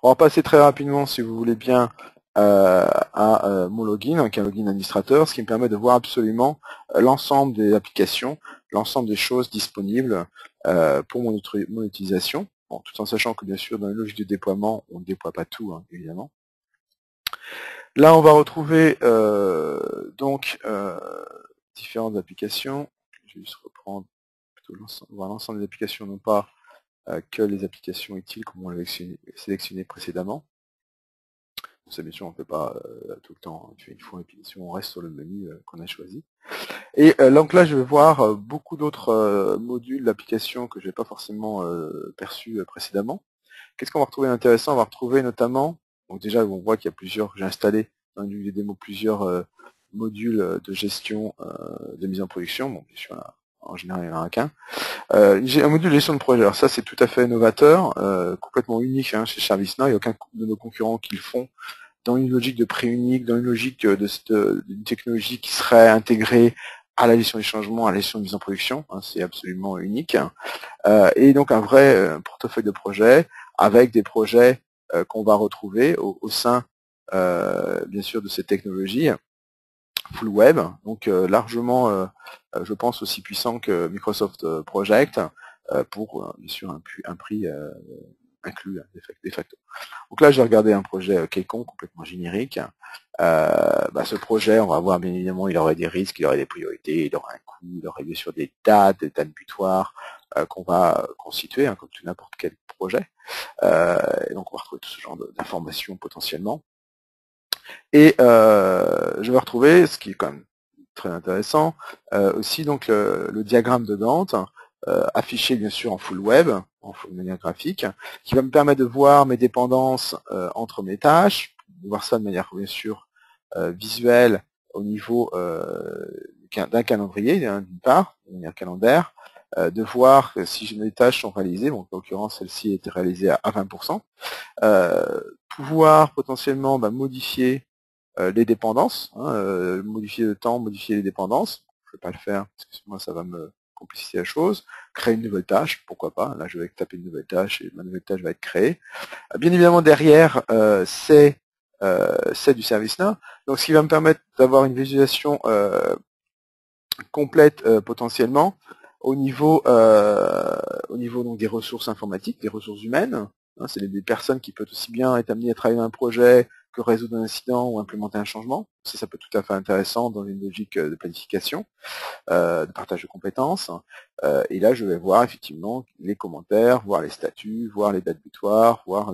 On va passer très rapidement, si vous voulez bien, à mon login, qui est un login administrateur, ce qui me permet de voir absolument l'ensemble des applications, l'ensemble des choses disponibles pour mon utilisation, bon, tout en sachant que bien sûr dans une logique de déploiement, on ne déploie pas tout, hein, évidemment. Là, on va retrouver donc différentes applications. Je vais juste reprendre plutôt l'ensemble des applications, non pas que les applications utiles comme on l'avait sélectionné précédemment. Ça, bien sûr, on ne peut pas tout le temps, hein, une fois l'application, on reste sur le menu qu'on a choisi. Et donc là, je vais voir beaucoup d'autres modules d'application que je n'ai pas forcément perçus précédemment. Qu'est-ce qu'on va retrouver d'intéressant? On va retrouver notamment, donc déjà, on voit qu'il y a plusieurs, j'ai installé dans une des démos plusieurs modules de gestion de mise en production. Bon, bien sûr, là, en général, il n'y en a qu'un. J'ai un module de gestion de projet. Alors ça, c'est tout à fait novateur, complètement unique hein, chez ServiceNow. Il n'y a aucun de nos concurrents qui le font dans une logique de prix unique, dans une logique d'une technologie qui serait intégrée à la gestion des changements, à la gestion de mise en production. Hein, c'est absolument unique. Et donc un vrai portefeuille de projets avec des projets qu'on va retrouver au sein, bien sûr, de ces technologies full web, donc largement, je pense, aussi puissant que Microsoft Project, pour bien sûr un prix inclus de facto. Donc là, j'ai regardé un projet quelconque, complètement générique. Ce projet, on va voir bien évidemment, il aurait des risques, il aurait des priorités, il aurait un coût, il aurait bien sûr des dates butoirs qu'on va constituer, hein, comme tout n'importe quel projet. Et donc on va retrouver tout ce genre d'informations potentiellement. Et je vais retrouver, ce qui est quand même très intéressant, aussi donc le diagramme de Gantt, affiché bien sûr en full web, de manière graphique, qui va me permettre de voir mes dépendances entre mes tâches, de voir ça de manière bien sûr visuelle au niveau d'un calendrier, hein, d'une part, de manière calendaire, de voir si mes tâches sont réalisées, bon, en l'occurrence celle-ci était réalisée à 20%, pouvoir potentiellement modifier les dépendances, hein, modifier le temps, modifier les dépendances. Je ne vais pas le faire parce que moi ça va me complexifier la chose. Créer une nouvelle tâche, pourquoi pas. Là je vais taper une nouvelle tâche et ma nouvelle tâche va être créée. Bien évidemment derrière c'est du ServiceNow. Donc ce qui va me permettre d'avoir une visualisation complète potentiellement au niveau donc des ressources informatiques, des ressources humaines. Hein, c'est des personnes qui peuvent aussi bien être amenées à travailler dans un projet que résoudre un incident ou implémenter un changement. Ça peut être tout à fait intéressant dans une logique de planification, de partage de compétences. Et là, je vais voir effectivement les commentaires, voir les statuts, voir les dates butoirs, voir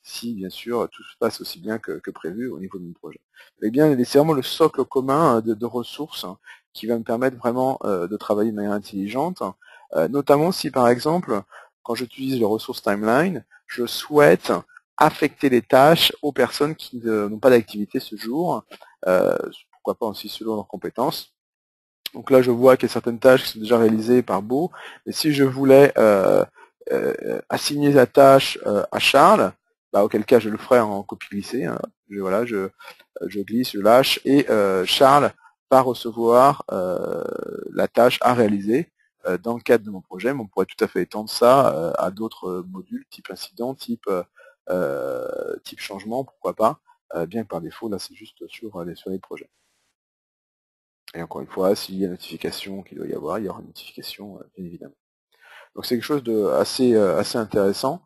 si bien sûr tout se passe aussi bien que prévu au niveau de mon projet. Eh bien, c'est vraiment le socle commun de ressources qui va me permettre vraiment de travailler de manière intelligente, notamment si par exemple, quand j'utilise le ressource timeline, je souhaite affecter les tâches aux personnes qui n'ont pas d'activité ce jour, pourquoi pas aussi selon leurs compétences. Donc là, je vois qu'il y a certaines tâches qui sont déjà réalisées par Beau, mais si je voulais assigner la tâche à Charles, auquel cas je le ferai en copie-glisser. Hein. Je glisse, je lâche, et Charles va recevoir la tâche à réaliser dans le cadre de mon projet, mais on pourrait tout à fait étendre ça à d'autres modules, type incident, type changement, pourquoi pas, bien que par défaut, là c'est juste sur les projets. Et encore une fois, s'il y a une notification qu'il doit y avoir, il y aura une notification, bien évidemment. Donc c'est quelque chose de assez intéressant,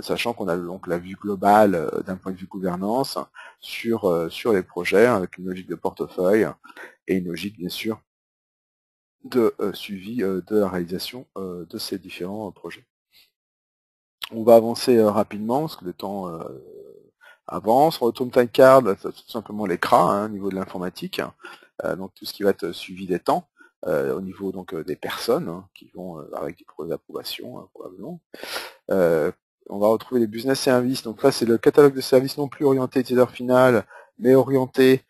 sachant qu'on a donc la vue globale d'un point de vue gouvernance sur les projets, avec une logique de portefeuille et une logique bien sûr de suivi de la réalisation de ces différents projets. On va avancer rapidement, parce que le temps avance. On retourne time card, c'est tout simplement les CRA, hein, au niveau de l'informatique, donc tout ce qui va être suivi des temps. Au niveau donc des personnes hein, qui vont avec des projets d'approbation hein, probablement. On va retrouver les business services. Donc là c'est le catalogue de services non plus orienté utilisateur final, mais orienté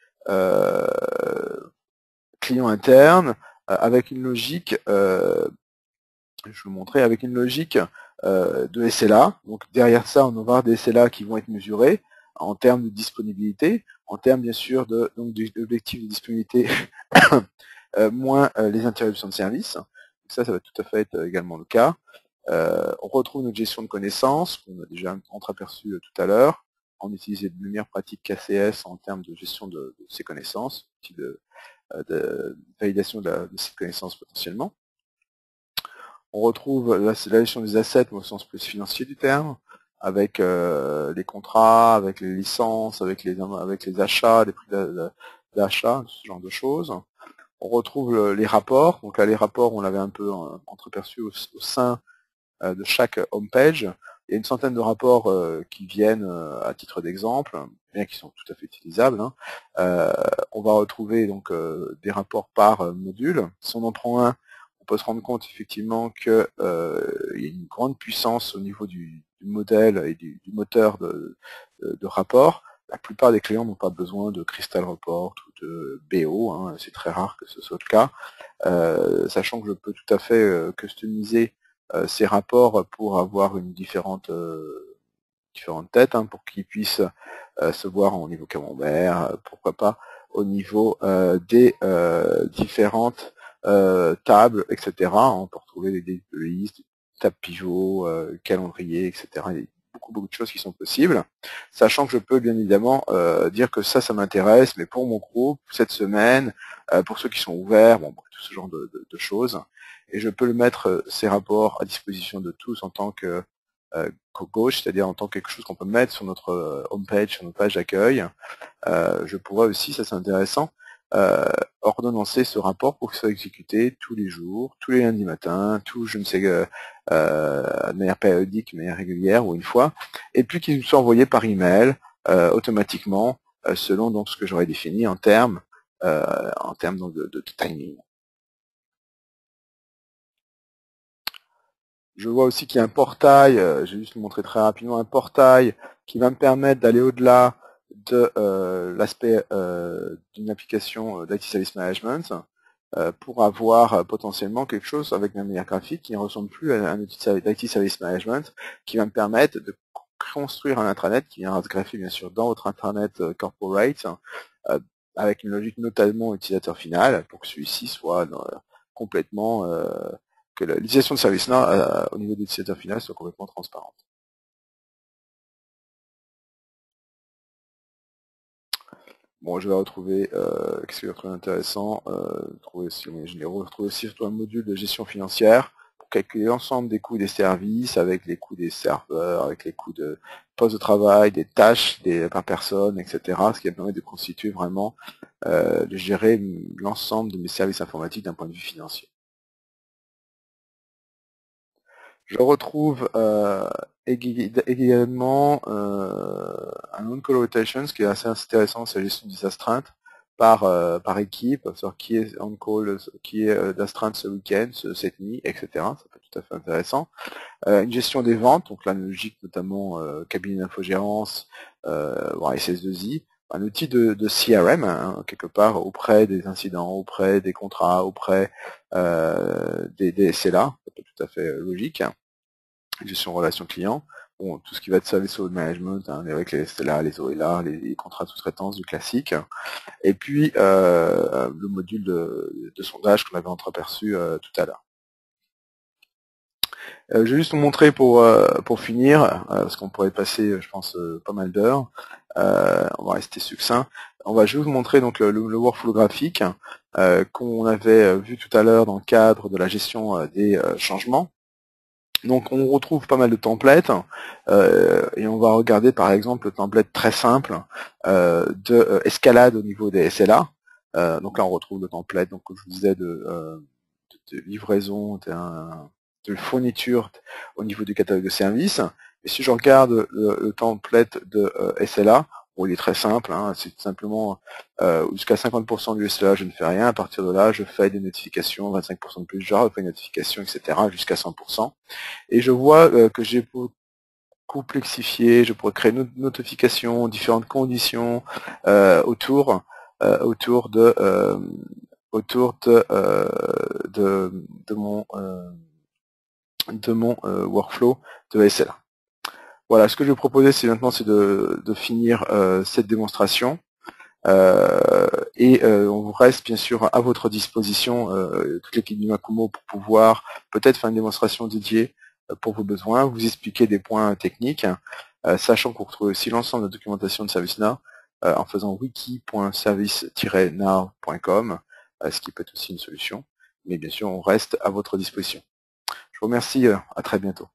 client interne, avec une logique, je vais vous montrer, avec une logique de SLA. Donc derrière ça, on va avoir des SLA qui vont être mesurés en termes de disponibilité, en termes bien sûr d'objectifs de disponibilité moins les interruptions de service. Donc ça va tout à fait être également le cas. On retrouve notre gestion de connaissances, qu'on a déjà entreaperçu tout à l'heure. On utilise de meilleures pratiques KCS en termes de gestion de ces connaissances, de validation de ces connaissances potentiellement. On retrouve la gestion des assets au sens plus financier du terme, avec les contrats, avec les licences, avec les achats, les prix d'achat, ce genre de choses. On retrouve les rapports. Donc là, les rapports, on l'avait un peu entreaperçu au sein de chaque homepage. Il y a une centaine de rapports qui viennent à titre d'exemple, bien qu'ils sont tout à fait utilisables. On va retrouver donc des rapports par module. Si on en prend un, on peut se rendre compte effectivement qu'il y a une grande puissance au niveau du modèle et du moteur de rapport. La plupart des clients n'ont pas besoin de Crystal Report ou de BO, c'est très rare que ce soit le cas, sachant que je peux tout à fait customiser ces rapports pour avoir une différentes têtes, pour qu'ils puissent se voir au niveau camembert, pourquoi pas au niveau des différentes tables, etc. On peut retrouver des listes, tables pivot, calendrier, etc. Il y a beaucoup de choses qui sont possibles, sachant que je peux bien évidemment dire que ça m'intéresse, mais pour mon groupe, cette semaine, pour ceux qui sont ouverts, bon, tout ce genre de choses, et je peux le mettre ces rapports à disposition de tous en tant que gauche, c'est-à-dire en tant que quelque chose qu'on peut mettre sur notre homepage, sur notre page d'accueil. Je pourrais aussi, ça c'est intéressant, ordonnancer ce rapport pour qu'il soit exécuté tous les jours, tous les lundis matins, je ne sais, de manière périodique, de manière régulière ou une fois, et puis qu'il nous soit envoyé par email automatiquement selon donc ce que j'aurais défini en termes donc, de timing. Je vois aussi qu'il y a un portail, je vais juste vous montrer très rapidement un portail qui va me permettre d'aller au-delà de l'aspect d'une application d'IT Service Management pour avoir potentiellement quelque chose avec ma manière graphique qui ne ressemble plus à un outil d'IT Service Management, qui va me permettre de construire un intranet qui viendra se greffer bien sûr dans votre intranet corporate avec une logique notamment utilisateur final pour que celui-ci soit complètement que l'utilisation de service-là au niveau de l'utilisateur final soit complètement transparente. Bon, je vais retrouver, qu'est-ce que je trouve intéressant, je vais retrouver aussi surtout un module de gestion financière pour calculer l'ensemble des coûts des services, avec les coûts des serveurs, avec les coûts de poste de travail, des tâches par personne, etc. Ce qui va permettre de constituer vraiment, de gérer l'ensemble de mes services informatiques d'un point de vue financier. Je retrouve également un on-call rotation, ce qui est assez intéressant, c'est la gestion des astreintes par équipe, sur qui est on-call, qui est d'astreinte ce week-end, cette nuit, etc. Ça peut être tout à fait intéressant. Une gestion des ventes, donc là, une logique notamment cabinet d'infogérance, voire SS2I, un outil de CRM, quelque part, auprès des incidents, auprès des contrats, auprès des SLA, c'est tout à fait logique. Gestion relation client, bon, tout ce qui va être service au management, avec les SLA, les OLA, les contrats de sous-traitance du classique, et puis le module de sondage qu'on avait entreaperçu tout à l'heure. Je vais juste vous montrer pour finir, parce qu'on pourrait passer, je pense, pas mal d'heures. On va rester succinct. On va juste vous montrer donc le workflow graphique qu'on avait vu tout à l'heure dans le cadre de la gestion des changements. Donc on retrouve pas mal de templates et on va regarder par exemple le template très simple de escalade au niveau des SLA. Donc là on retrouve le template, donc comme je vous disais, de livraison, de fourniture au niveau du catalogue de services. Et si je regarde le template de SLA, bon, il est très simple, c'est tout simplement jusqu'à 50% du SLA, je ne fais rien. À partir de là, je fais des notifications, 25% de plus, je refais une notification, etc. jusqu'à 100%. Et je vois que j'ai beaucoup complexifié, je pourrais créer une notification, différentes conditions autour de mon workflow de SLA. Voilà, ce que je vais proposer, c'est maintenant de finir cette démonstration. On vous reste bien sûr à votre disposition, toute l'équipe du Makumo, pour pouvoir peut-être faire une démonstration dédiée pour vos besoins, vous expliquer des points techniques, sachant qu'on retrouve aussi l'ensemble de la documentation de ServiceNow en faisant wiki.service-now.com, ce qui peut être aussi une solution. Mais bien sûr, on reste à votre disposition. Je vous remercie, à très bientôt.